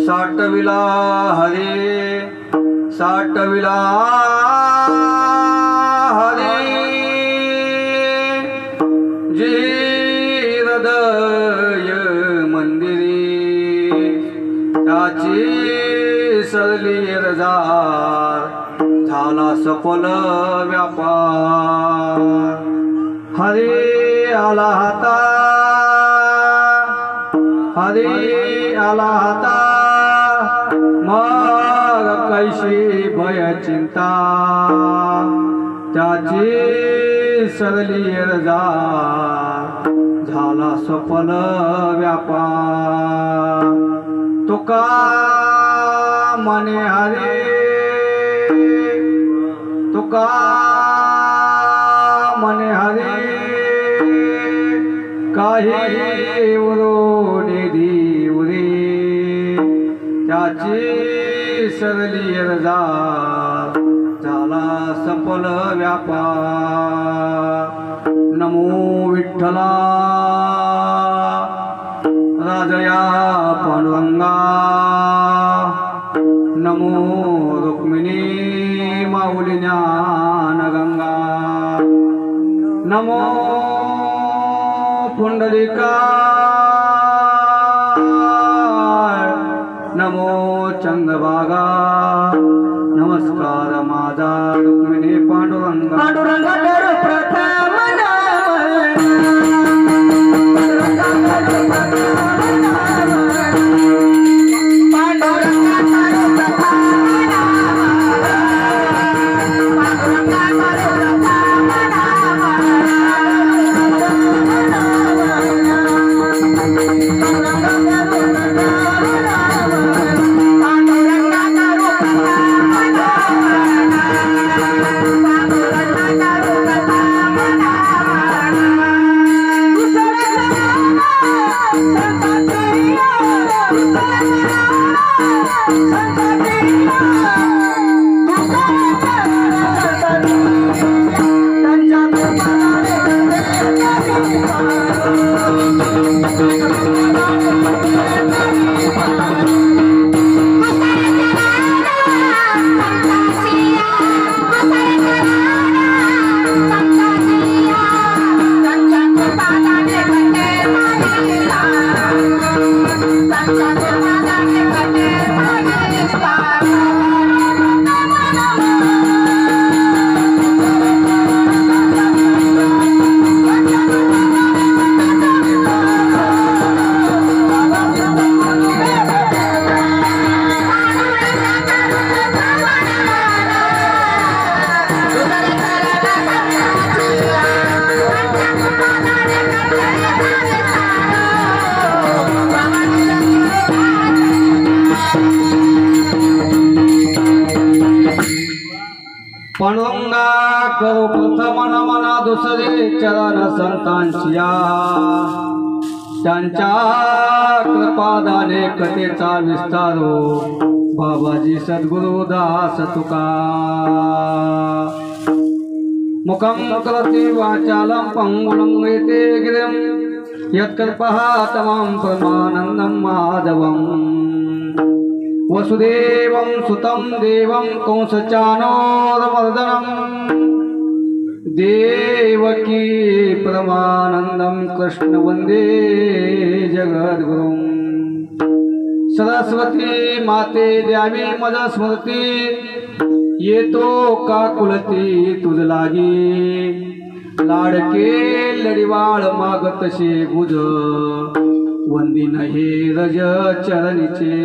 साठविला हरे साठविला हरे जे हृदय मंदिरी त्याची सरली रजार झाला सफल व्यापार हरे आला हाता हरे आला हाता मग कैशी भय चिंता त्याची सरली रजार झाला सफल व्यापार तुका मने हरे तुका मने हरे काही उरो निधी उरे त्याची सरली रजार झाला सफल व्यापार नमो विठ्ठला राजया पांडुरंगा नमो रुक्मिणी माऊली ज्ञानगंगा नमो पुंडलिका नमो चंद्रभागा नमस्कार माझा रुक्मिणी पांडुरंगा पांडुरंगा प्रथम पांडुरंगा करो प्रथम नमना दुसरे चरण संतांशिया त्यांच्या कृपादाने कथेचा विस्तारो बाबाजी सद्गुरु दास तुका मुखं करोति वाचालं पंगुलं एते गिरिं यत्कृपः तमां परमानन्दं माधवम् वसुदेवं सुतं देवं कंसचानोरमर्दनं देवकी परमानन्दं कृष्ण वन्दे जगद्गुरुं सरस्वती माते द्यावी मज स्मृती येतो काकुलती तुझ लागी लाडके लढिवाळ मागतसे गुज वंदिन हे रज चरणीचे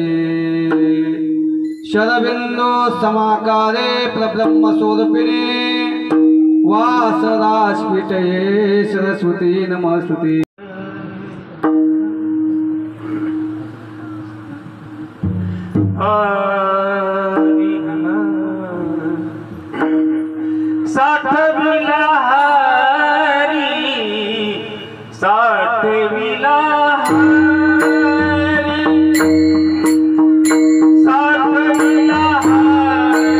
शरबिंदू समाकारे प्रब्रह्म स्वरूपिणे वासराजपीठये सरस्वती नमस्तुते साठविला हरी साठविला हरी साठविला हरी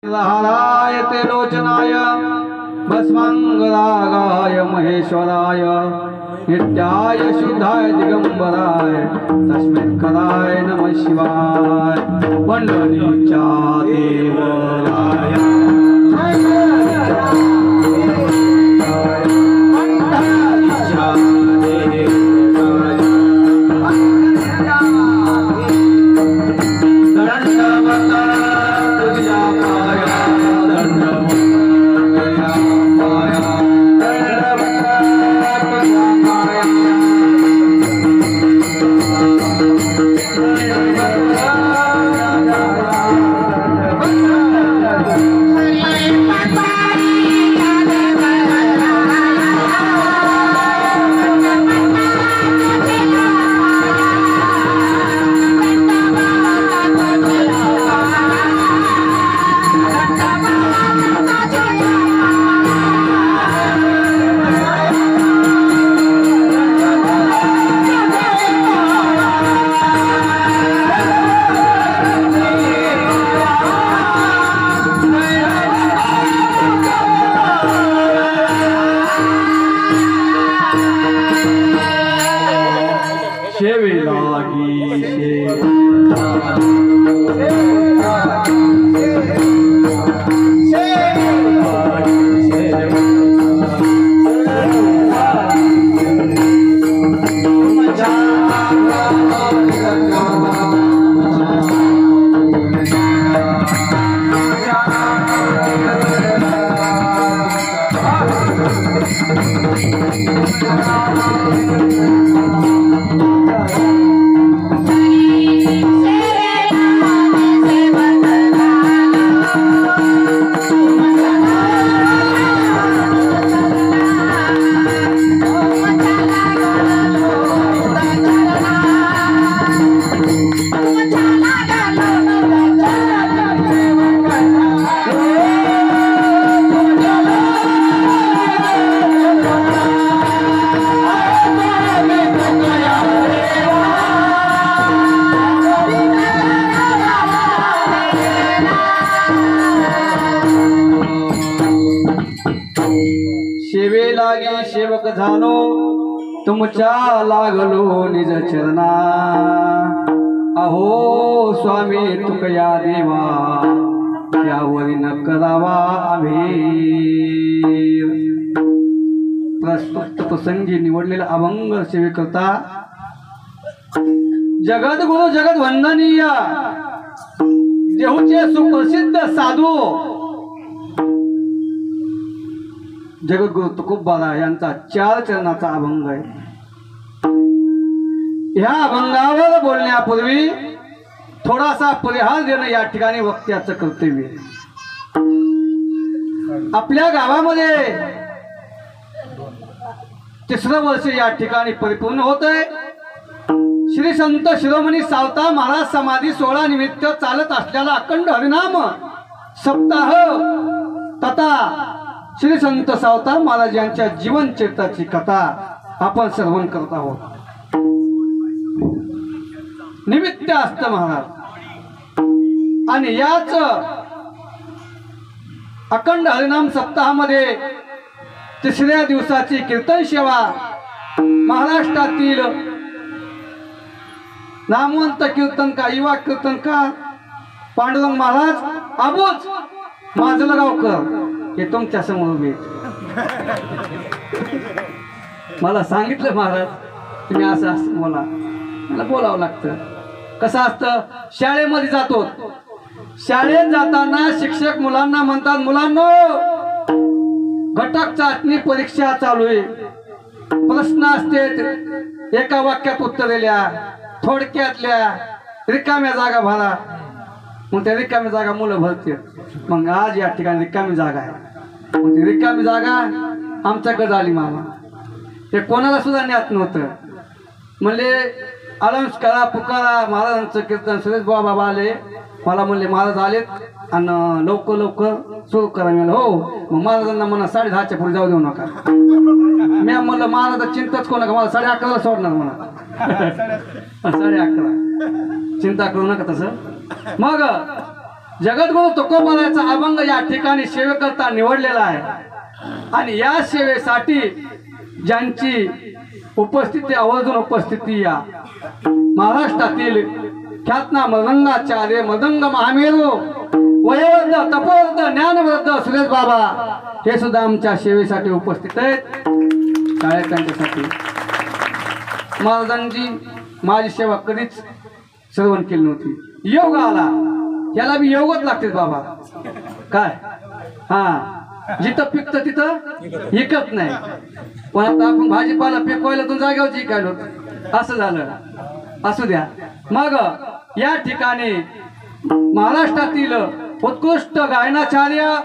लहरायते लोचनाय भस्मांगरागाय महेश्वराय नित्याय शुद्धाय दिगंबराय तस्मैत्कराय नमः शिवाय मंडलीच्या देवराय मंडलीच्या देवराय दंडवत तुझ्या पाया दंडवत तुझ्या पाया दंडवत तुझ्या पाया शेवे लागी शेवे लागे सेवक झालो तुमच्या लागलो निज चरणा अहो स्वामी तुकया देवा त्यावरी न करावा आम्ही प्रस्तुत प्रसंगी निवडलेला अभंग सेवेकरता जगद्गुरु जगद वंदनीय देहूचे सुप्रसिद्ध साधू जगद्गुरु तुकोबारा यांचा 4 चरणाचा अभंग आहे। ह्या अभंगावर बोलण्यापूर्वी थोडासा परिहार देणं या ठिकाणी वक्त्याचं कर्तव्य आहे। आपल्या गावामध्ये 3रं वर्ष या ठिकाणी परिपूर्ण होत आहे। श्री संत शिरोमणी सावता महाराज समाधी सोहळा निमित्त चालत असलेला अखंड हरिनाम सप्ताह तथा श्री संत सावता महाराज यांच्या जीवन चरित्राची कथा आपण श्रवण करत आहोत। निमित्त असत महाराज आणि याच अखंड हरिनाम सप्ताहामध्ये 3ऱ्या दिवसाची कीर्तन सेवा महाराष्ट्रातील नामवंत कीर्तनकार युवा कीर्तनकार पांडुरंग महाराज आबोज माजलगावकर हे तुमच्या समोर उभे मला सांगितलं महाराज तुम्ही असं मला बोलावं लागतं। कसं असतं शाळेमध्ये जातो शाळेत जाताना शिक्षक मुलांना म्हणतात मुलांनो घटक चाचणी परीक्षा चालू आहे. प्रश्न असतात, एका वाक्यात उत्तर दिल्या, थोडक्यातल्या, रिकाम्या जागा भरा. मग त्या रिकामी जागा मुलं भरते. मग आज या ठिकाणी रिकामी जागा आहे. मग ती रिकामी जागा आमच्याकडे आली मामा. ते कोणाला सुद्धा ज्ञात नव्हतं. म्हणले अलाउन्स करा, पुकारा, महाराजांचं कीर्तन. सुरेश बाबा आले, मला म्हणले महाराज आलेत आणि लवकर लवकर सुरू करा. मी हो. मग महाराजांना म्हणा 10:30च्या पुढे जाऊ देऊ नका. मी म्हणलं महाराज चिंताच कोण नका, मला 11:30ला सोडणार म्हणा. 11:30 चिंता करू नका तसं. मग जगद्गुरु तुकोबारायाचा अभंग या ठिकाणी सेवेकरता निवडलेला आहे. आणि या सेवेसाठी ज्यांची उपस्थिती, आवर्जून उपस्थिती या महाराष्ट्रातील ख्यातना मृदंगाचार्य, मृदंग महामेरू, वयोवृद्ध, तपोवृद्ध, ज्ञानवृद्ध सुरेश बाबा हे सुद्धा आमच्या सेवेसाठी उपस्थित आहेत. त्यांच्यासाठी महाराजांची माझी सेवा कधीच श्रवण केली नव्हती. योग आला, याला बी योगच लागते बाबा. काय हा, जिथं पिकतं तिथं विकत नाही. पण आता आपण भाजीपाला पिकवायला तू जागेवरची काय असं झालं. असू द्या. मग या ठिकाणी महाराष्ट्रातील उत्कृष्ट गायनाचार्य,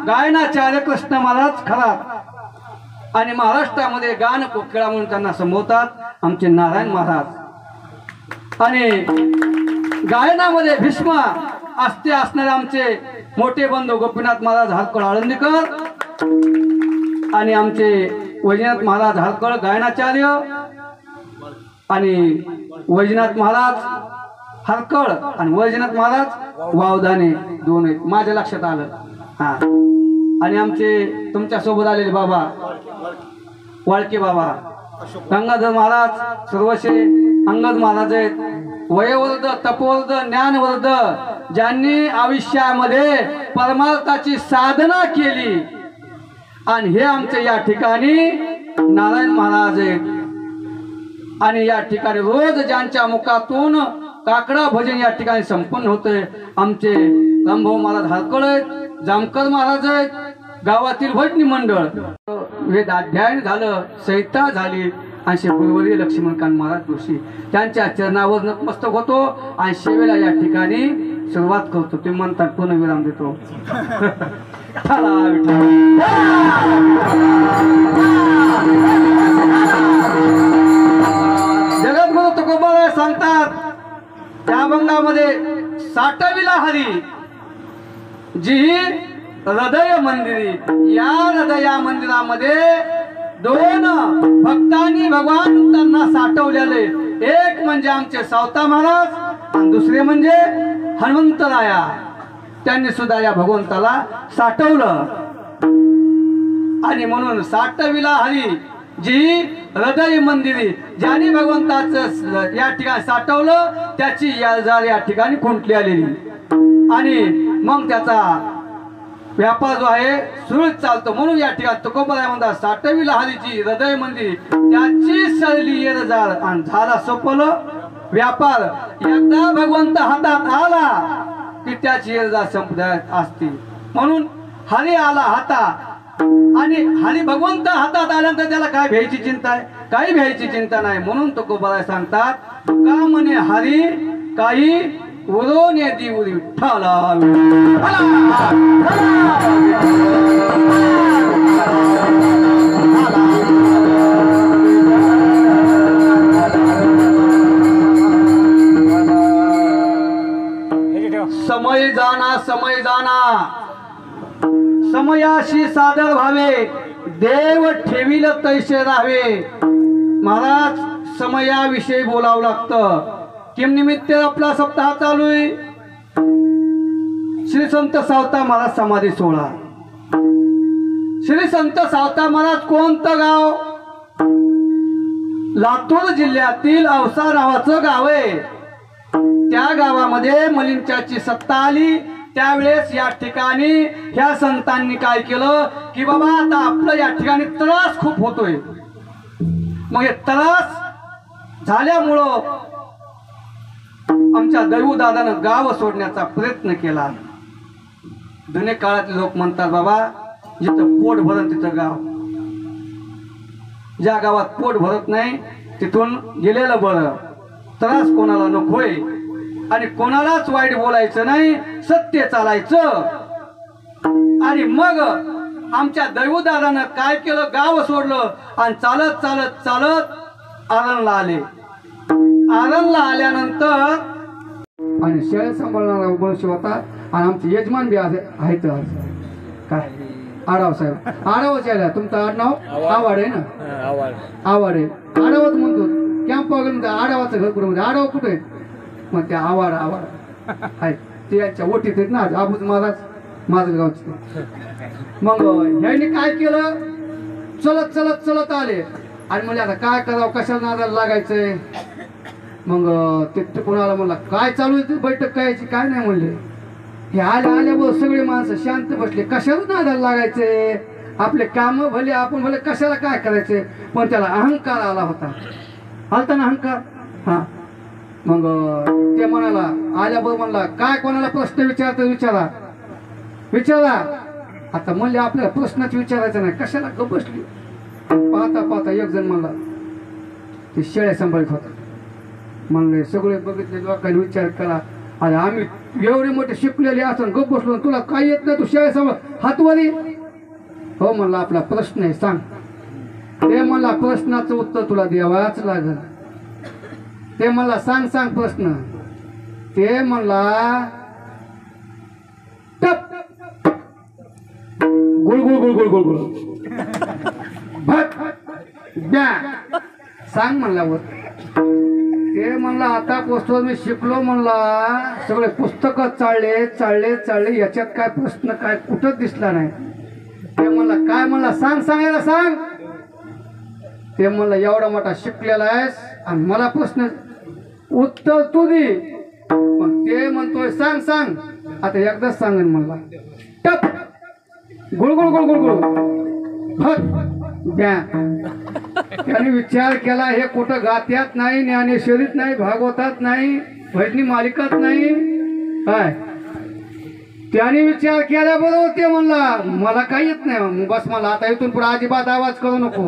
गायनाचार्य कृष्ण महाराज खरात आणि महाराष्ट्रामध्ये गान कोकिळा म्हणून त्यांना संबोधतात आमचे नारायण महाराज. आणि गायनामध्ये भीष्म असते असणारे आमचे मोठे बंधू गोपीनाथ महाराज हालकळ आळंदीकर आणि आमचे वैजनाथ महाराज हालकळ गायनाचार्य आणि वैजनाथ महाराज हालकळ आणि वैजनाथ महाराज वावदाने दोन आहेत. माझ्या लक्षात आलं. हा. आणि आमचे तुमच्या सोबत आलेले बाबा वाळके बाबा, गंगाधर महाराज सर्वशे, अंगद महाराज आहेत. वयोवृद्ध, तपोवृद्ध, ज्ञानवृद्ध, ज्यांनी आयुष्यामध्ये परमार्थाची साधना केली. आणि हे आमचे या ठिकाणी नारायण महाराज आहेत. आणि या ठिकाणी रोज ज्यांच्या मुखातून काकडा भजन या ठिकाणी संपन्न होते आमचे रामभाऊ महाराज हालकळ आहेत, जामकर महाराज आहेत, गावातील भजनी मंडळ, वेदाध्ययन झालं, संहिता झाली. आणि गुरुवर्य लक्ष्मणकांत महाराज जोशी त्यांच्या चरणावर नतमस्तक होतो आणि सेवेला या ठिकाणी सुरुवात करतो. ते म्हणतात पुन्हा विराम देतो. जगद्गुरु तुकोबाराय सांगतात त्या अभंगामध्ये, साठविला हरी जी हृदय मंदिरी. या हृदया मंदिरामध्ये दोन भक्तांनी भगवान त्यांना साठवलेले. एक म्हणजे आमचे सावता महाराज आणि दुसरे म्हणजे हनुमंतराया. त्यांनी सुद्धा या भगवंताला साठवलं. आणि म्हणून साठविला हरी जी हृदय मंदिरी, ज्याने भगवंताचं या ठिकाणी साठवलं त्याची यालजार या ठिकाणी खुंटली आलेली. आणि मग त्याचा व्यापार जो आहे सुरळीत चालतो. म्हणून या ठिकाणी तुकोबाराय म्हणतात, साठविला हरीची हृदय मंदिर त्याची सरली येरजार आणि झाला सफल व्यापार. एकदा भगवंत हातात आला की त्याची येरजार संपत असते. म्हणून हरी आला हातात आणि हरी भगवंत हातात आल्यानंतर त्याला काय भ्यायची चिंता आहे? काही भ्यायची चिंता नाही. म्हणून तुकोबाराय सांगतात, तुका म्हणे हरी काही उरोने दिवरी विठ्ठला. समय जाना, समय जाना, समयाशी सादर व्हावे, देव ठेवील तैसे राहावे. महाराज समयाविषयी बोलावं लागतं. किम निमित्त आपला सप्ताह चालू आहे. श्री संत सावता महाराज समाधी सोहळा. श्री संत सावता महाराज कोणतं गाव? लातूर जिल्ह्यातील औसा नावाचं गाव आहे. त्या गावामध्ये मलिंच्याची सत्ता आली. त्यावेळेस या ठिकाणी ह्या संतांनी काय केलं की बाबा आता आपलं या ठिकाणी त्रास खूप होतोय. मग हे त्रास झाल्यामुळं आमच्या दैवदादानं गाव सोडण्याचा प्रयत्न केला. जुने काळातले लोक म्हणतात बाबा जिथं पोट भरत तिथं गाव, ज्या गावात पोट भरत नाही तिथून गेलेलं बरं. त्रास कोणाला नकोय आणि कोणालाच वाईट बोलायचं नाही, सत्य चालायचं. आणि मग आमच्या दैवदादानं काय केलं, गाव सोडलं आणि चालत चालत चालत आरणला आले. आरणला आल्यानंतर आणि शेळ्या सांभाळणारा वंश होता आणि आमचे यजमान बी आहेत काय आडाव साहेब. आडावच यायला तुमचं आडनाव आवाड आहे ना, आवाड आहे. आडावच म्हणतो कॅम्प वगैरे आडावाचं घर कुठं म्हणजे आडाव कुठे मग त्या आवाड आहे ते यांच्या ओटीत आहेत ना आबूज महाराज माझं गावचे. मग ह्याने काय केलं, चलत चलत चलत आले आणि म्हणजे आता काय करावं, कशाला नादाला लागायचंय. मग ते कोणाला म्हणला काय चालू आहे, बैठक करायची काय नाही म्हणले. हे आल्यावर सगळे माणसं शांत बसले, कशाला नादाला लागायचे, आपले काम भले आपण भले कशाला काय करायचे. पण त्याला अहंकार आला होता, आलता ना अहंकार. हा मग ते म्हणाला आल्याबरोबर म्हणला काय कोणाला प्रश्न विचारतो विचारा. आता म्हणले आपल्याला प्रश्नच विचारायचा नाही, कशाला गप्प बसली. पाहता पाहता एक जण म्हणला ते शेळ्या सांभाळत होता, म्हणले सगळे बघितले लोकांनी विचार केला आणि आम्ही एवढे मोठे शिकलेले असं गप्प बसलो, तुला काय येत नाही, तू शेळ्या सांभाळ हातवारी. हो म्हणला आपला प्रश्न आहे सांग. ते म्हणला प्रश्नाचं उत्तर तुला द्यावाच लागल. ते म्हणला सांग सांग प्रश्न. ते म्हणला टप गुळ गुळ गुळ गुळ गुळ गुळ भट द्या सांग म्हणल्यावर. ते म्हणला आता पोचतो मी शिकलो म्हणला, सगळे पुस्तकं चालले चालले चालले, याच्यात काय प्रश्न काय कुठंच दिसला नाही. ते म्हणला काय म्हणला सांग सांगायला सांग. ते म्हणला एवढा मोठा शिकलेला आहेस आणि मला प्रश्न उत्तर तू दे. मग ते म्हणतोय सांग सांग. आता एकदाच सांगेन म्हणला टप गुळ गुळ गुळ गुळ गुळ भट द्या. त्याने विचार केला हे कुठं गात्यात नाही, ज्ञानेश्वरीत नाही, भागवतात नाही, भजनी मालिकात नाही काय. त्याने विचार केल्याबरोबर ते म्हणला मला काही येत नाही, बस मला आता इथून पुढे अजिबात आवाज करू नको,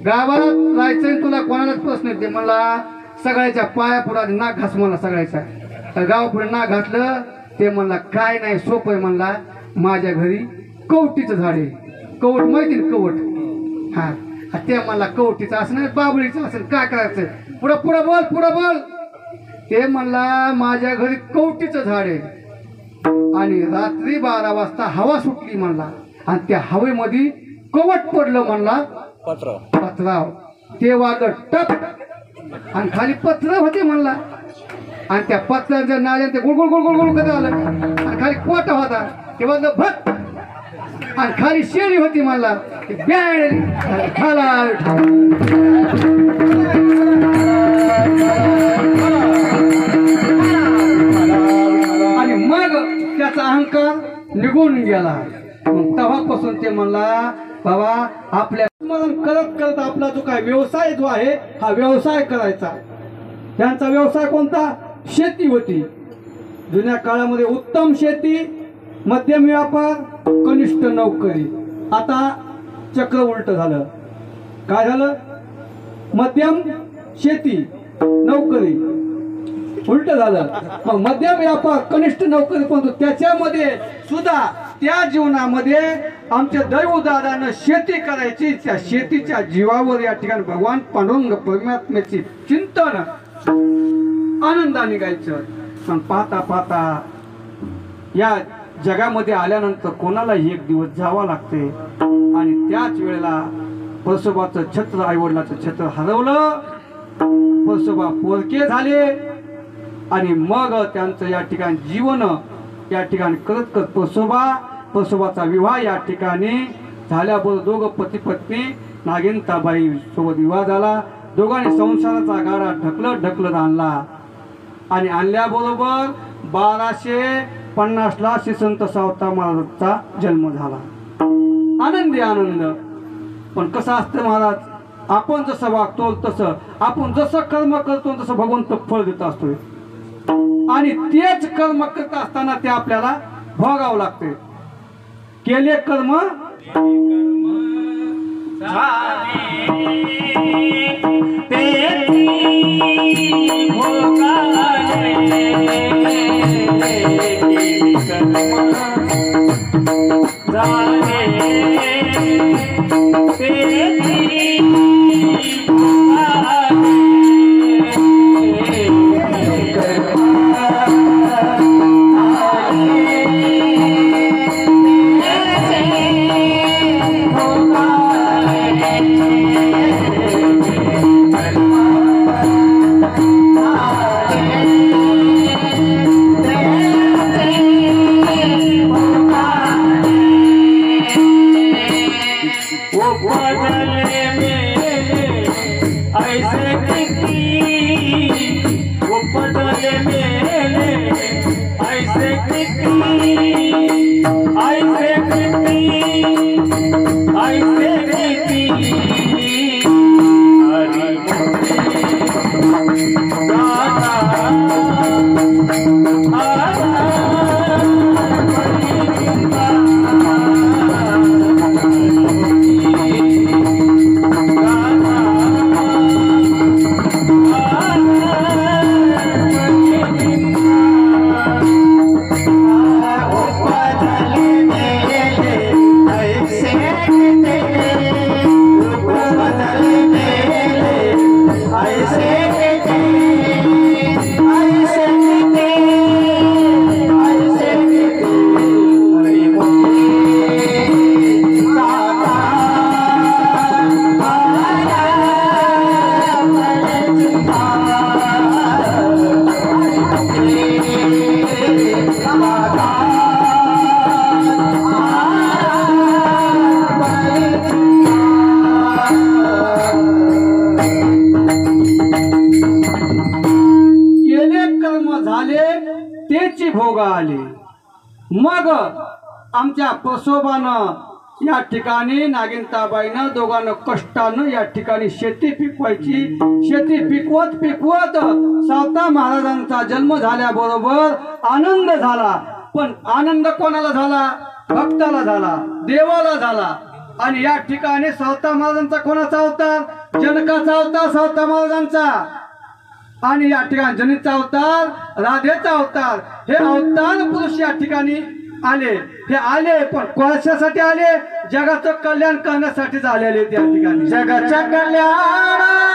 गावात जायचंय तुला कोणालाच प्रश्न येते म्हणला. सगळ्याच्या पाया पुढे नाक घास म्हणला सगळ्याच्या. गाव पुढे नाक घातलं. ते म्हणला काय नाही सोपं आहे म्हणला, माझ्या घरी कवटीचं झाड आहे. कवट माहिती ना कवट, हा ते म्हणला कवटीचं असं नाही बाबळीचं असं काय करायचं, पुढं पुढं बोल पुढं बोल. ते म्हणला माझ्या घरी कवटीचं झाड आहे आणि रात्री 12 वाजता हवा सुटली म्हणला आणि त्या हवेमध्ये कवट पडलं म्हणला पत्राव. ते वागड टप आणि खाली पत्र होते म्हणला आणि त्या पत्राच्या नाल्या ते गुळगुळ गुळगुळ गुळ करत आलं आणि खाली कोट होता ते वाजलं भट आणि खाली शेळी होती म्हणला खाला. आणि मग त्याचा अहंकार निघून गेला. मग तेव्हापासून ते म्हणला बाबा आपल्या स्मरण करत करत आपला जो काय व्यवसाय जो आहे हा व्यवसाय करायचा. त्यांचा व्यवसाय कोणता, शेती होती. जुन्या काळामध्ये उत्तम शेती, मध्यम व्यापार, कनिष्ठ नोकरी. आता चक्र उलट झालं. काय झालं, मध्यम शेती नोकरी उलट झालं. मग मध्यम व्यापार कनिष्ठ नोकरी, पण त्याच्यामध्ये सुद्धा त्या जीवनामध्ये आमच्या दैवदादानं शेती करायची. त्या शेतीच्या जीवावर या ठिकाणी भगवान पांडुरंग परमात्म्याची चिंतन आनंदाने गायचं. पण पाहता पाहता या जगामध्ये आल्यानंतर कोणालाही एक दिवस जावं लागते आणि त्याच वेळेला परशुबाचं छत्र, आईवडिलाचं छत्र हरवलं. परशुबा पोरके झाले आणि मग त्यांचं या ठिकाणी जीवन या ठिकाणी करत करत परशुबाचा विवाह या ठिकाणी झाल्याबरोबर दोघं पती पत्नी नागिनताबाई सोबत विवाह झाला. दोघांनी संसाराचा गाडा ढकलत आणला आणि आणल्याबरोबर 1250ला श्री संत सावता महाराजांचा जन्म झाला. आनंदी आनंद. पण कसं असतं महाराज, आपण जसं वागतो तसं, आपण जसं कर्म करतो तसं भगवंत फळ देत असतो आणि तेच कर्म करत असताना ते आपल्याला भोगावं लागते. केले कर्म तेची भोग आले। मग आमच्या प्रसोबानं या ठिकाणी नागिनताबाईनं दोघांना कष्टानं या ठिकाणी शेती पिकवायची। शेती पिकवत पिकवत सावता महाराजांचा जन्म झाल्याबरोबर आनंद झाला। पण आनंद कोणाला झाला? भक्ताला झाला, देवाला झाला। आणि या ठिकाणी सावता महाराजांचा कोणाचा अवतार? जनकाचा अवतार सावता महाराजांचा। आणि या ठिकाणी जनीचा अवतार, राधेचा अवतार, हे अवतार पुरुष या ठिकाणी आले। हे आले पण कोणासाठी आले? जगाचं कल्याण करण्यासाठीच आलेले त्या ठिकाणी। जगाचं कल्याण